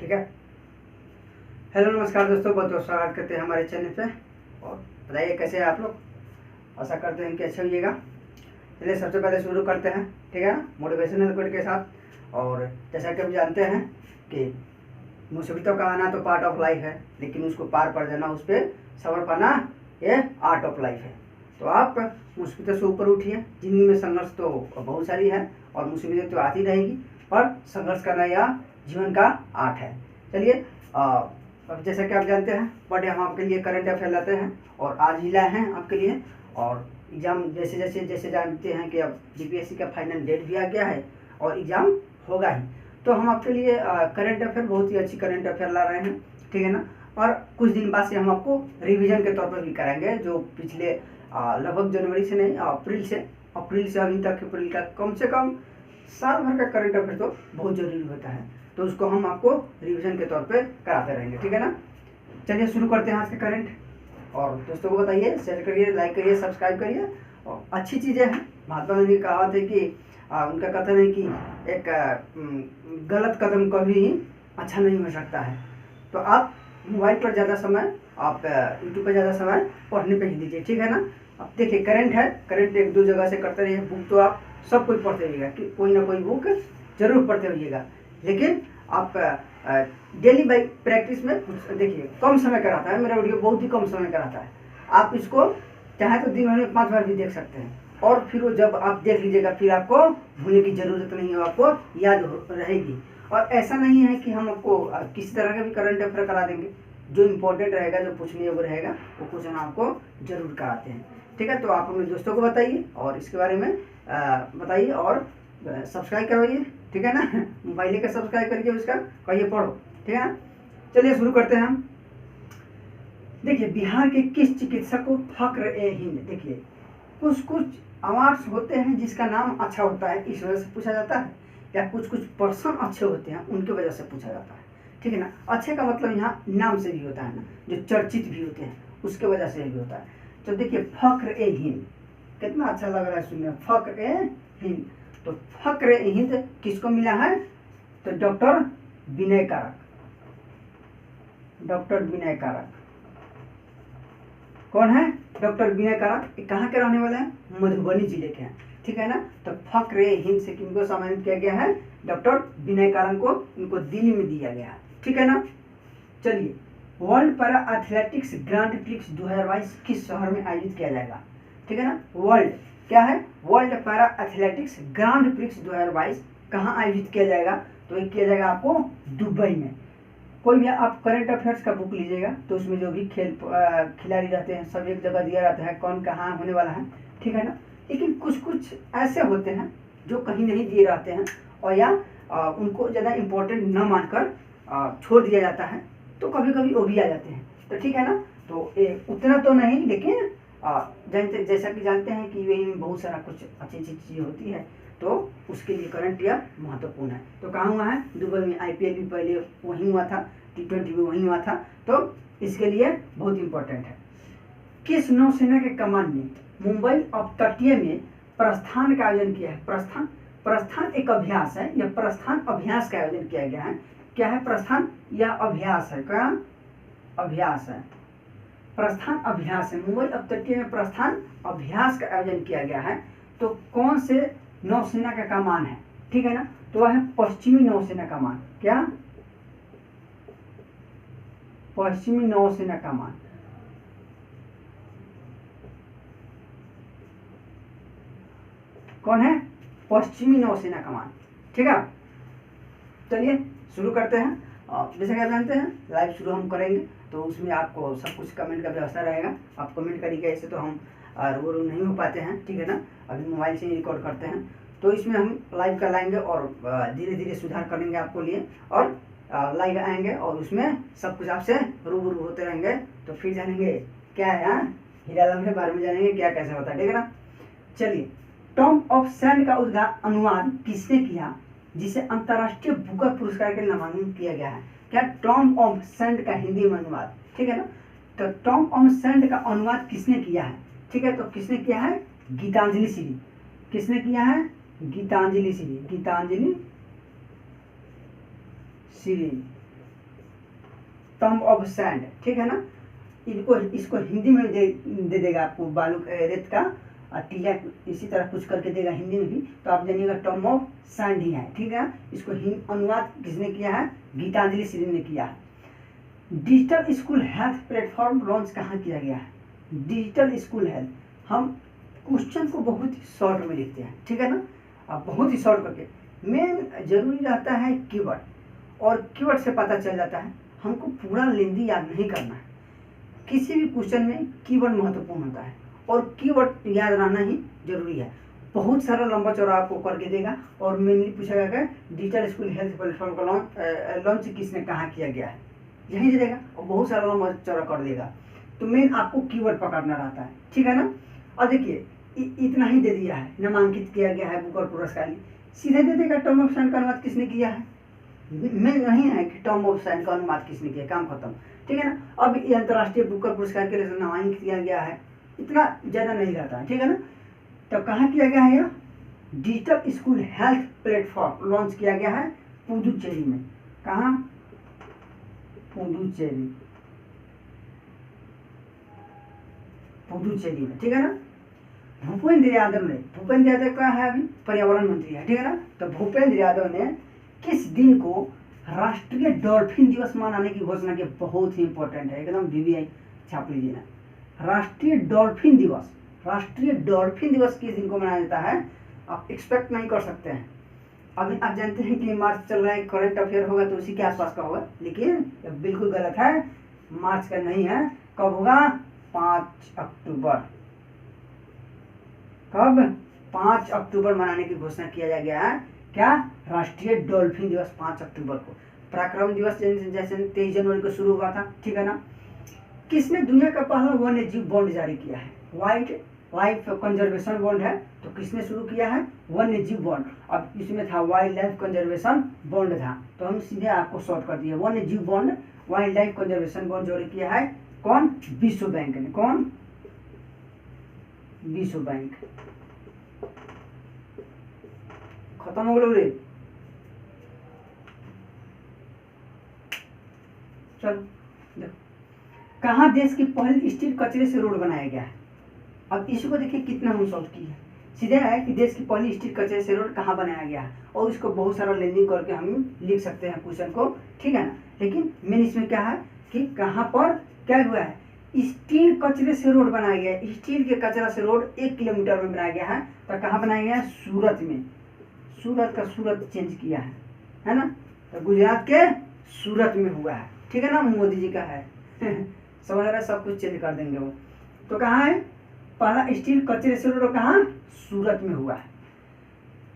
ठीक है। हेलो नमस्कार दोस्तों, बहुत बहुत स्वागत करते हैं हमारे चैनल पे। और बताइए कैसे हैं आप लोग। आशा करते हैं कि अच्छे होइएगा। चलिए सबसे पहले शुरू करते हैं, ठीक है ना, मोटिवेशनल कोट के साथ। और जैसा कि हम जानते हैं कि मुसीबतों का आना तो पार्ट ऑफ लाइफ है, लेकिन उसको पार कर जाना, उस पर सबर पाना, ये आर्ट ऑफ लाइफ है। तो आप मुसीबतों से ऊपर उठिए। जिंदगी में संघर्ष तो बहुत सारी है और मुसीबतें तो आती रहेगी, पर संघर्ष करना यह जीवन का आर्ट है। चलिए अब जैसा कि आप जानते हैं, बट हम आपके लिए करंट अफेयर लाते हैं और आज ही लाए हैं आपके लिए। और एग्ज़ाम जैसे जानते हैं कि अब जीपीएससी का फाइनल डेट भी आ गया है और एग्ज़ाम होगा ही, तो हम आपके लिए करंट अफेयर, बहुत ही अच्छी करंट अफेयर ला रहे हैं, ठीक है ना। और कुछ दिन बाद से हम आपको रिवीजन के तौर पर भी कराएंगे, जो पिछले लगभग जनवरी से नहीं, अप्रैल से अभी तक, अप्रैल का कम से कम साल भर का करंट अफेयर तो बहुत ज़रूरी होता है, तो उसको हम आपको रिवीजन के तौर पे कराते रहेंगे, ठीक है ना। चलिए शुरू करते हैं आज के करंट। और दोस्तों को बताइए, शेयर करिए, लाइक करिए, सब्सक्राइब करिए। और अच्छी चीज़ें हैं। महात्मा गांधी की कहावत है कि उनका कथन है कि एक गलत कदम कभी अच्छा नहीं हो सकता है। तो आप मोबाइल पर ज़्यादा समय, आप यूट्यूब पर ज़्यादा समय पढ़ने पर ही दीजिए, ठीक है ना। अब देखिए करंट है, करंट एक दो जगह से करते रहिए। बुक तो आप सब कोई पढ़ते रहिएगा, कि कोई ना कोई बुक जरूर पढ़ते रहिएगा, लेकिन आप डेली बाई प्रैक्टिस में देखिए। कम समय का रहता है मेरा वीडियो, बहुत ही कम समय का रहता है। आप इसको चाहे तो दिन भर में 5 बार भी देख सकते हैं, और फिर वो जब आप देख लीजिएगा, फिर आपको भूलने की ज़रूरत नहीं है, आपको याद रहेगी। और ऐसा नहीं है कि हम आपको किसी तरह का भी करंट अफेयर करा देंगे। जो इम्पोर्टेंट रहेगा, जो पूछने योग्य रहेगा, वो क्वेश्चन आपको जरूर कराते हैं, ठीक है। तो आप अपने दोस्तों को बताइए और इसके बारे में बताइए और सब्सक्राइब करवाइए, ठीक है ना। मोबाइल का सब्सक्राइब करके उसका कहिए पढ़ो, ठीक है ना। चलिए शुरू करते हैं हम। देखिए, बिहार के किस चिकित्सक को फक्र-ए-हिंद, देखिए कुछ कुछ अवार्ड्स होते हैं जिसका नाम अच्छा होता है, इस वजह से पूछा जाता है, या कुछ कुछ पर्सन अच्छे होते हैं उनकी वजह से पूछा जाता है, ठीक है ना। अच्छे का मतलब यहाँ नाम से भी होता है ना, जो चर्चित भी होते हैं उसके वजह से भी होता है। तो देखिए फक्र-ए-हिंद कितना अच्छा लग रहा है सुनने, फक्र-ए-हिंद। तो फक्र-ए-हिंद किसको मिला है? तो डॉक्टर विनय कारक, डॉक्टर विनय कारक। कौन है? डॉक्टर विनय कारक। कहाँ के रहने वाले हैं? मधुबनी जिले के हैं, ठीक है ना। तो फक्र-ए-हिंद से किनको सम्मानित किया गया है? डॉक्टर विनय कारक को, इनको दिल्ली में दिया गया है, ठीक है ना। चलिए, world para athletics grand prix 2022 किस शहर में आयोजित किया जाएगा, ठीक है ना। वर्ल्ड क्या है? World para athletics grand prix 2022 कहाँ आयोजित किया जाएगा? तो ये किया जाएगा आपको दुबई में। कोई भी आप करंट अफेयर्स का बुक लीजिएगा तो उसमें जो भी खिलाड़ी रहते हैं सब एक जगह दिया रहता है, कौन कहाँ होने वाला है, ठीक है ना। लेकिन कुछ कुछ ऐसे होते हैं जो कहीं नहीं दिए रहते हैं, और या उनको ज़्यादा इम्पोर्टेंट न मानकर छोड़ दिया जाता है, तो कभी कभी वो भी आ जाते हैं, तो ठीक है ना। तो उतना तो नहीं, लेकिन जैसा कि जानते हैं कि यूएई में बहुत सारा कुछ अच्छी अच्छी चीज़ें होती है, तो उसके लिए करंट यह महत्वपूर्ण है। तो कहाँ हुआ है? दुबई में। आईपीएल भी पहले वहीं हुआ था, T20 भी वहीं हुआ था, तो इसके लिए बहुत इम्पोर्टेंट है। किस नौसेना के कमान ने मुंबई अपतटीय में प्रस्थान का आयोजन किया है? प्रस्थान एक अभ्यास है, यह प्रस्थान अभ्यास का आयोजन किया गया है। क्या है प्रस्थान? यह अभ्यास है। क्या अभ्यास है? प्रस्थान अभ्यास है। मुंबई अपतटीय में प्रस्थान अभ्यास का आयोजन किया गया है। तो कौन से नौसेना का कमान है, ठीक है ना। तो वह है पश्चिमी नौसेना कमान। क्या? पश्चिमी नौसेना कमान। कौन है? पश्चिमी नौसेना कमान, ठीक है। चलिए शुरू करते हैं। जैसे कि आप जानते हैं लाइव शुरू हम करेंगे, तो उसमें आपको सब कुछ कमेंट का व्यवस्था रहेगा। आप कमेंट करिएगा, ऐसे तो हम रूबरू नहीं हो पाते हैं, ठीक है ना। अभी मोबाइल से ही रिकॉर्ड करते हैं, तो इसमें हम लाइव का लाएंगे और धीरे धीरे सुधार करेंगे आपको लिए, और लाइव आएंगे और उसमें सब कुछ आपसे रूबरू होते रहेंगे। तो फिर जानेंगे क्या है, हीरा लाल के बारे में जानेंगे क्या कैसे होता है, ठीक है ना। चलिए, टॉम ऑफ सैंड का अनुवाद किसने किया जिसे अंतर्राष्ट्रीय बुकर पुरस्कार के लिए नामांकित किया गया है? क्या? टॉम ऑफ सैंड का हिंदी में अनुवाद, ठीक है ना। तो टॉम ऑफ सैंड का अनुवाद किसने किया है, ठीक है। तो किसने किया है? गीतांजलि श्री। किसने किया है? Geetanjali Shree. Geetanjali Shree, Tomb of Sand, ठीक है ना। इसको हिंदी में दे देगा आपको बालू रेत का टीला, इसी तरह कुछ करके देगा हिंदी में भी, तो आप जानिएगा टॉम ऑफ सैंड ही है, ठीक है। इसको अनुवाद किसने किया है? गीतांजलि श्री ने किया है। Digital school health platform launch कहाँ किया गया है? डिजिटल स्कूल हेल्थ, हम क्वेश्चन को बहुत ही शॉर्ट में लिखते हैं, ठीक है ना। अब बहुत ही शॉर्ट करके, मेन जरूरी रहता है कीवर्ड, और कीवर्ड से पता चल जाता है, हमको पूरा लेंदी याद नहीं करना है। किसी भी क्वेश्चन में कीवर्ड महत्वपूर्ण होता है, और कीवर्ड याद रहना ही जरूरी है। बहुत सारा लंबा चौड़ा आपको करके देगा, और मेनली पूछेगा कि डिजिटल स्कूल हेल्थ प्लेटफॉर्म का लॉन्च किसने कहाँ किया गया है, यही दे देगा, और बहुत सारा लंबा चौड़ा कर देगा। तो मेन आपको कीवर्ड पकड़ना रहता है, ठीक है ना। और देखिए इतना ही दे दिया है, नामांकित किया गया है बुकर पुरस्कार, सीधे दे देगा टॉम ऑफ सैंड का अनुवाद किसने किया है। मेन नहीं है कि टॉम ऑफ सैंड का अनुवाद किसने किया, काम खत्म, ठीक है ना। अब ये अंतर्राष्ट्रीय बुकर पुरस्कार के लिए नामांकित किया गया है, इतना ज़्यादा नहीं रहता है, ठीक है ना। तो कहाँ किया गया है? यह digital school health platform launch किया गया है पुदुचेरी में। कहाँ? पुदुचेरी में, ठीक है ना। भूपेंद्र यादव ने, भूपेंद्र यादव का है अभी पर्यावरण मंत्री है, ठीक है ना। तो भूपेंद्र यादव ने किस दिन को राष्ट्रीय डॉल्फिन दिवस मनाने की घोषणा की? बहुत ही इंपॉर्टेंट है, एकदम VVI छाप लीजिए ना। राष्ट्रीय डॉल्फिन दिवस, राष्ट्रीय डॉल्फिन दिवस किस दिन को मनाया जाता है? आप एक्सपेक्ट नहीं कर सकते हैं। अभी आप जानते हैं कि मार्च चल रहा है, करंट अफेयर होगा तो उसी के आसपास का होगा, लेकिन बिल्कुल गलत है, मार्च का नहीं है। कब होगा? 5 अक्टूबर। कब? 5 अक्टूबर मनाने की घोषणा किया गया है। क्या? राष्ट्रीय डॉल्फिन दिवस 5 अक्टूबर को। पराक्रम दिवस जैसे 23 जनवरी को शुरू हुआ था, ठीक है ना। किसने दुनिया का पहला वन्य जीव बॉन्ड जारी किया है? वाइल्ड लाइफ कंजर्वेशन बॉन्ड है, तो किसने शुरू किया है? वन्य जीव बॉन्ड। अब इसमें था वाइल्ड लाइफ कंजर्वेशन बॉन्ड था, तो हम सीधे आपको शॉर्ट कर दिए, वन्य जीव bond wild life conservation bond जारी किया है कौन? विश्व बैंक ने। कौन? विश्व बैंक। खत्म हो गए। चलो देखो, कहाँ देश की पहली स्टील कचरे से रोड बनाया गया है? अब इसको देखिए कितना हम सॉल्व किए हैं। सीधे है कि देश की पहली स्टील कचरे से रोड कहाँ बनाया गया है, और इसको बहुत सारा लेंडिंग करके हम लिख सकते हैं क्वेश्चन को, ठीक है ना। लेकिन मेन इसमें क्या है कि कहाँ पर क्या हुआ है? स्टील कचरे से रोड बनाया गया है। स्टील के कचरा से रोड 1 किलोमीटर में बनाया गया है, तो कहाँ बनाया गया है? सूरत में। सूरत का सूरत चेंज किया है ना। तो गुजरात के सूरत में हुआ है, ठीक है ना, मोदी जी का है समझ रहा है, सब कुछ चेंज कर देंगे वो। तो कहाँ है पहला स्टील कचरे से रोड? कहाँ? सूरत में हुआ है।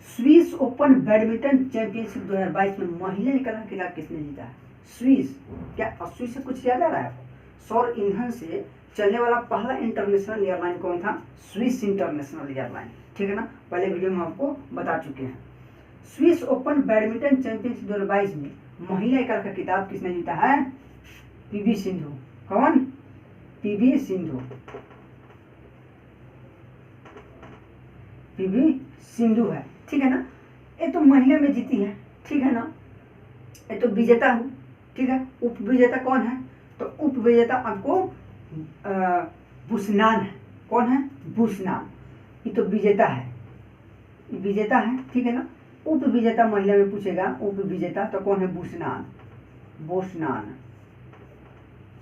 स्विस ओपन बैडमिंटन चैंपियनशिप 2022 में महिला एकल का खिताब किसने जीता है? स्विस। क्या स्विस से कुछ याद आ रहा है आपको? सौर ईंधन से चलने वाला पहला इंटरनेशनल एयरलाइन कौन था? स्विस इंटरनेशनल एयरलाइन, ठीक है ना। पहले वीडियो में आपको बता चुके हैं। स्विस ओपन बैडमिंटन चैंपियनशिप 2022 में महिला एकल का खिताब किसने जीता है? पीवी सिंधु। कौन? पीवी सिंधु। पीवी सिंधु है, ठीक है ना। ये तो महिला में जीती है, ठीक है ना। ये तो विजेता हूँ, ठीक है। उप विजेता कौन है? तो उप विजेता आपको बुसनान है। कौन है? बुसनान। ये तो विजेता है, विजेता है, ठीक है ना। उप विजेता महिला में पूछेगा, उप विजेता तो कौन है? बुसनान। बुसनान,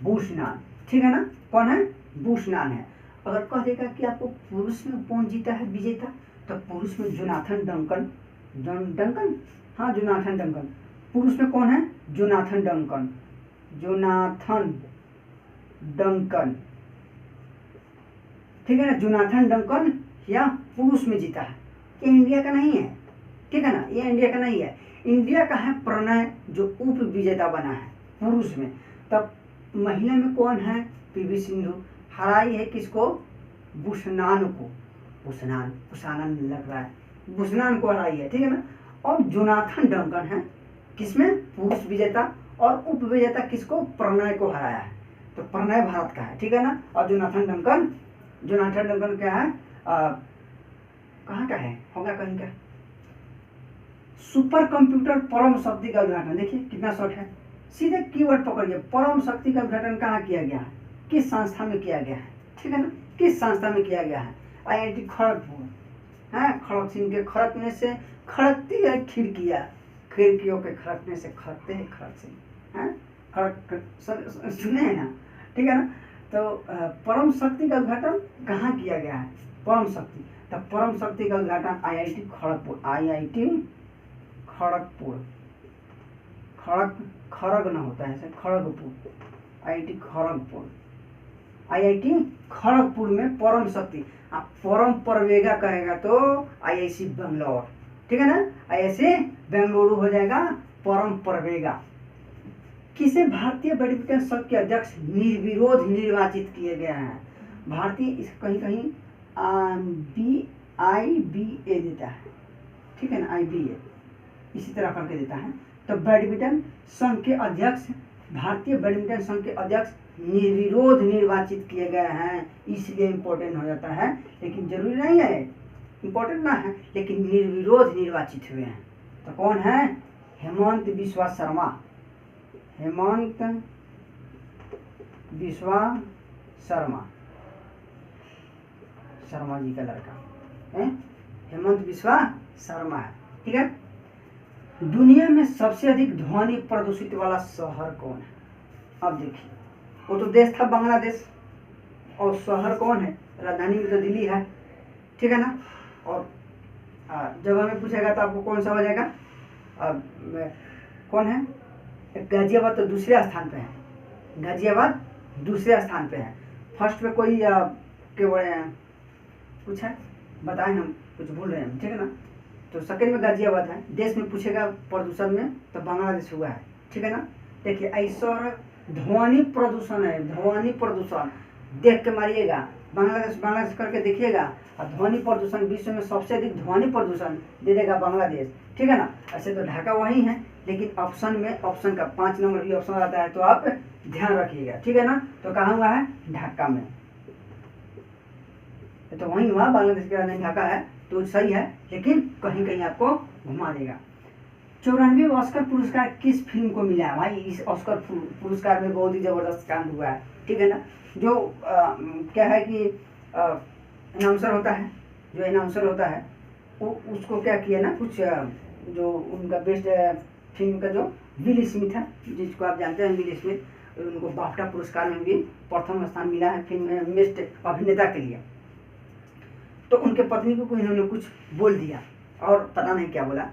बुसनान, ठीक है ना। कौन है? बुसनान है। अगर कह देगा कि आपको पुरुष में कौन जीता है विजेता, तो पुरुष में जोनाथन डंकन। डंकन, हाँ जोनाथन डंकन। पुरुष में कौन है? Jonathan Duncan. जोनाथन डंकन, ठीक है ना। जोनाथन डंकन या पुरुष में जीता है। ये इंडिया का नहीं है, ठीक है ना, ये इंडिया का नहीं है। इंडिया का है प्रणय, जो उप विजेता बना है पुरुष में। तब महिला में कौन है? पीवी सिंधु। हराई है किसको? बुसनान को। बुसनान, बुसानन लग रहा है, बुसनान को हराई है, ठीक है ना। और जोनाथन डंकन है किसमें? पुरुष विजेता। और उप विजेता किसको? प्रणय को हराया है। तो प्रणय भारत का है, ठीक है ना। और जोनाथन डंकन, जोनाथन डंकन क्या है? कहाँ का है? होगा कहीं का। सुपर कंप्यूटर परम शक्ति का उदाहरण देखिए कितना शॉर्ट है। सीधे कीवर्ड पकड़िए, परम शक्ति का उद्घाटन कहाँ किया गया है, किस संस्था में किया गया है, ठीक है ना, किस संस्था में किया गया है, IIT खड़गपुर है। खड़क सिंह के खड़कने से खड़कती है खिड़कियाँ, खिड़कियों के खड़कने से खड़कते हैं खड़क सिंह हैं, खड़क सुने हैं ना, ठीक है ना। तो परम शक्ति का उद्घाटन कहाँ किया गया है, परम शक्ति, तो परम शक्ति का उद्घाटन IIT खड़गपुर, IIT खड़गपुर, खड़ग ना होता है, खड़गपुर, IIT खड़गपुर, IIT खड़गपुर में परम शक्ति। आप परम परवेगा कहेगा तो IIC बेंगलोर, ठीक है ना, IIC बेंगलुरु हो जाएगा परम परवेगा। किसे भारतीय बैडमिंटन संघ के अध्यक्ष निर्विरोध निर्वाचित किए गए हैं, भारतीय कहीं कहीं IBA देता है, ठीक है ना, IBA इसी तरह करके देता है। तो बैडमिंटन संघ के अध्यक्ष, भारतीय बैडमिंटन संघ के अध्यक्ष निर्विरोध निर्वाचित किए गए हैं, इसलिए इम्पोर्टेंट हो जाता है, लेकिन जरूरी नहीं है इम्पोर्टेंट ना है, लेकिन निर्विरोध निर्वाचित हुए हैं। तो कौन है, हेमंत बिस्वा शर्मा, हेमंत बिस्वा शर्मा, शर्मा जी का लड़का है, हेमंत बिस्वा शर्मा है, ठीक है। दुनिया में सबसे अधिक ध्वनि प्रदूषित वाला शहर कौन है, अब देखिए, वो तो देश था बांग्लादेश, और शहर कौन है, राजधानी में तो दिल्ली है, ठीक है ना। और जगह में पूछेगा तो आपको कौन सा हो जाएगा, कौन है, गाजियाबाद तो दूसरे स्थान पे है, गाजियाबाद दूसरे स्थान पे है, फर्स्ट पे कोई के बड़े हैं कुछ है, बताएं हम कुछ भूल रहे हैं, ठीक है ना। तो सेकंड में गाजियाबाद है, देश में पूछेगा प्रदूषण में तो बांग्लादेश हुआ है, ठीक है ना। देखिए ऐसा ध्वनि प्रदूषण है, ध्वनि प्रदूषण देख के मारिएगा, बांग्लादेश करके देखिएगा, और ध्वनि प्रदूषण विश्व में सबसे अधिक ध्वनि प्रदूषण दे देगा बांग्लादेश, ठीक है ना। ऐसे तो ढाका वही है, लेकिन ऑप्शन में ऑप्शन का 5 नंबर भी ऑप्शन आता है, तो आप ध्यान रखिएगा, ठीक है ना। तो कहाँ हुआ है, ढाका में, तो वहीं हुआ, बांग्लादेश की राजधानी ढाका है, तो सही है, लेकिन कहीं कहीं आपको घुमा देगा। 94 ऑस्कर पुरस्कार किस फिल्म को मिला है, भाई इस ऑस्कर पुरस्कार में बहुत ही जबरदस्त काम हुआ है, ठीक है ना। जो क्या है कि अनाउंसर होता है, जो अनाउंसर होता है वो उसको क्या किया ना, कुछ जो उनका बेस्ट फिल्म का जो विल स्मिथ है, जिसको आप जानते हैं विल स्मिथ, उनको बाफ्टा पुरस्कार में भी प्रथम स्थान मिला है फिल्म में बेस्ट अभिनेता के लिए। तो उनके पत्नी को इन्होंने कुछ बोल दिया, और पता नहीं क्या बोला,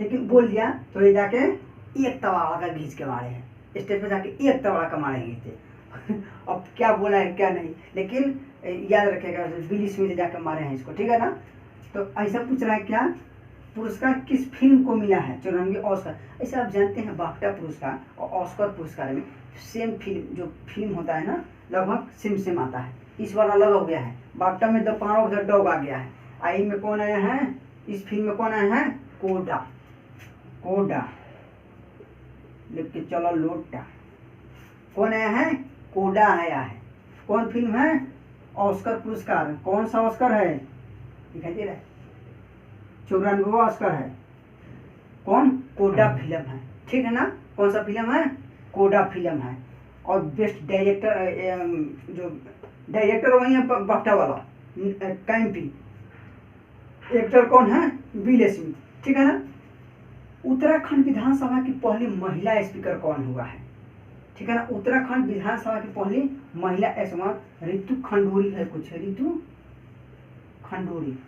लेकिन बोल दिया, तो ये जाके एक तवाड़ा का घींच के मारे हैं, स्टेज पे जाके एक तवाड़ा का मारे घींचते अब क्या बोला है क्या नहीं, लेकिन याद रखेगा विल स्मिथ जाके मारे हैं इसको, ठीक है ना। तो ऐसा पूछ रहा है क्या, पुरस्कार किस फिल्म को मिला है 94 ऑस्कर। ऐसा आप जानते हैं बाफ्टा पुरस्कार और ऑस्कर पुरस्कार में सेम फिल्म, जो फिल्म होता है ना, लगभग सेम आता है, इस बार अलग हो गया है। बाफ्टा में the power of the dog आ गया है, आई में कौन आया है, इस फिल्म में कौन आया है, कोडा, कोडा लिख के चलो लोटा, कौन आया है, कोडा आया है। कौन फिल्म है, ऑस्कर पुरस्कार, कौन सा ऑस्कर है, दिखाई दे रहा है, 94वां ऑस्कर है, कौन, कोडा फिल्म है, ठीक है ना। कौन सा फिल्म है, कोडा फिल्म है। और बेस्ट डायरेक्टर, जो डायरेक्टर वही है बाफ्टा वाला, कैंपी, एक्टर कौन है, विल स्मिथ, ठीक है ना। उत्तराखंड विधानसभा की पहली महिला स्पीकर कौन हुआ है, ठीक है ना। उत्तराखंड विधानसभा की पहली महिला ऋतु खंडूरी है, कुछ ऋतु खंडूरी,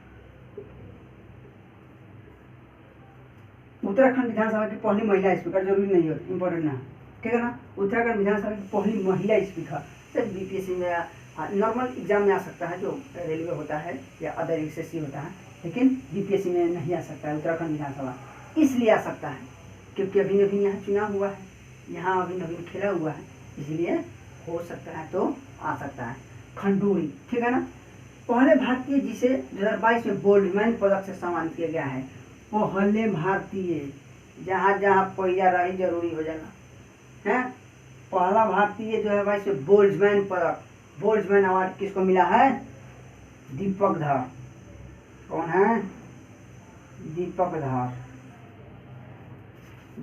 उत्तराखंड विधानसभा की पहली महिला स्पीकर, जरूरी नहीं है, इंपॉर्टेंट ना, ठीक है ना। उत्तराखंड विधानसभा की पहली महिला स्पीकर, सिर्फ बीपीएससी में नॉर्मल एग्जाम में आ सकता है, जो रेलवे होता है या अदर एसएससी होता है, लेकिन बीपीएससी में नहीं आ सकता है उत्तराखंड विधानसभा। इसलिए आ सकता है क्योंकि अभी नवीन यहाँ चुनाव हुआ है, यहाँ अभी नवीन खेला हुआ है, इसलिए हो सकता है, तो आ सकता है खंडूरी, ठीक है ना। पहले भारतीय जिसे 2022 में गोल्डमैन पदक से सम्मानित किया गया है, पहले भारतीय, जहाँ जहाँ पहिया रही जरूरी हो जाना है। पहला भारतीय जो है भाई से बोल्ट्जमैन पदक, बोल्ट्जमैन अवार्ड किसको मिला है, दीपक धर, कौन है, दीपक धर,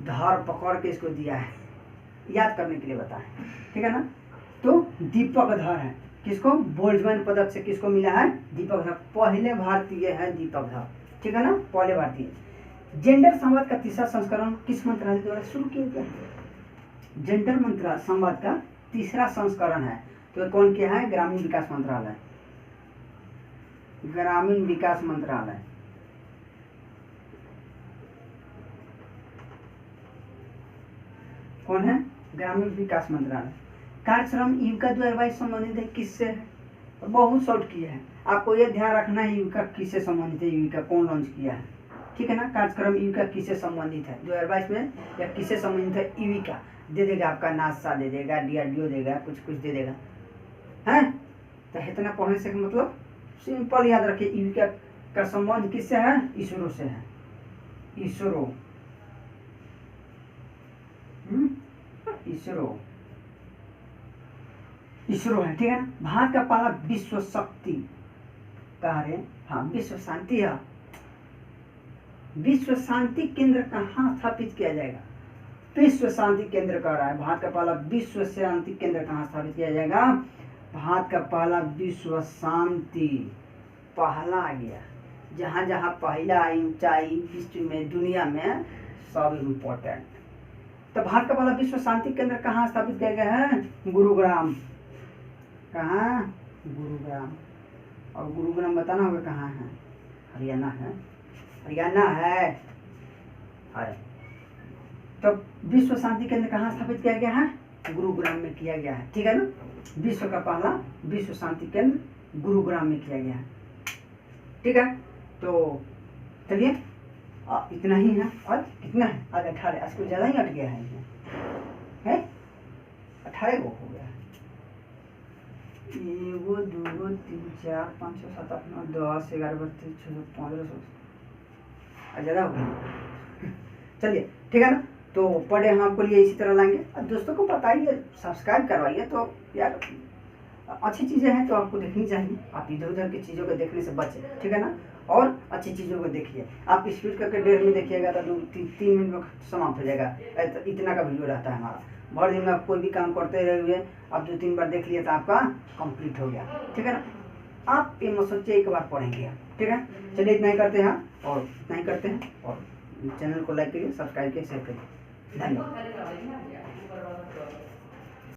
धार पकड़ के इसको दिया है, याद करने के लिए बताएं, ठीक है ना। तो दीपक धर है, किसको बोल्ट्जमैन पदक से किसको मिला है, दीपक धर, पहले भारतीय है दीपक धर, ठीक है ना, पहले भारतीय। जेंडर संवाद का तीसरा संस्करण किस मंत्रालय द्वारा शुरू किया गया? जेंडर मंत्रालय संवाद का तीसरा संस्करण है, तो कौन किया है? ग्रामीण विकास मंत्रालय, ग्रामीण विकास मंत्रालय। कौन है? ग्रामीण विकास मंत्रालय। कार्यक्रम युविका 2022 संबंधित है किससे है? बहुत शॉर्ट किया है, आपको ये ध्यान रखना है युविका किससे संबंधित है, युविका कौन लॉन्च किया है, ठीक है ना। कार्यक्रम युविका किससे संबंधित है 2022 में, या किससे संबंधित है? युविका दे देगा, आपका नासा दे देगा, DRDO देगा, कुछ कुछ दे देगा, है। तो इतना पढ़ने से मतलब सिंपल याद रखिए, युविका का संबंध किससे है? इसरो से है, इसरो, इसरो, इसरो है, ठीक है ना। भारत का पहला विश्व शक्ति कहा है, हाँ विश्व शांति है, विश्व शांति केंद्र कहाँ स्थापित किया जाएगा? विश्व शांति केंद्र कह रहा है, भारत का पहला विश्व शांति केंद्र कहाँ स्थापित किया जाएगा? भारत का पहला विश्व शांति, पहला आ गया, जहाँ जहाँ पहला ऊंचाई विश्व में, दुनिया में, सब इम्पोर्टेंट। तो भारत का पहला विश्व शांति केंद्र कहाँ स्थापित किया गया है? गुरुग्राम। कहाँ? गुरुग्राम। और गुरुग्राम बताना होगा कहाँ है? हरियाणा है, हरियाणा है। तो विश्व शांति केंद्र कहाँ स्थापित किया गया है? गुरुग्राम में किया गया है, ठीक है ना। विश्व का पहला विश्व शांति केंद्र गुरुग्राम में किया गया है, ठीक है। तो चलिए इतना ही है, और कितना है? आज 18, आज कुछ ज़्यादा ही हट गया है, 18 को हो गया है। 1 2 3 4 5 6 7 8 9 10 11 12 13 14 15 16 ज़्यादा हो गया। चलिए ठीक है ना। तो पढ़े हम आपको लिए इसी तरह लाएंगे, और दोस्तों को बताइए, सब्सक्राइब करवाइए। तो यार अच्छी चीज़ें हैं तो आपको देखनी चाहिए, आप इधर उधर की चीज़ों को देखने से बचें, ठीक है ना। और अच्छी चीज़ों को देखिए, आप स्पीड करके 1.5 मिनट देखिएगा तो 2-3 मिनट में समाप्त हो जाएगा, इतना का वीडियो रहता है हमारा। भर दिन में आप कोई भी काम करते रहे हुए आप 2-3 बार देख लिए तो आपका कंप्लीट हो गया, ठीक है ना। आप ये मत सोचिए एक बार पढ़ेंगे, ठीक है। चलिए इतना ही करते हैं, और इतना ही करते हैं, और चैनल को लाइक करिए, सब्सक्राइब करिए, शेयर करिए। धन्यवाद।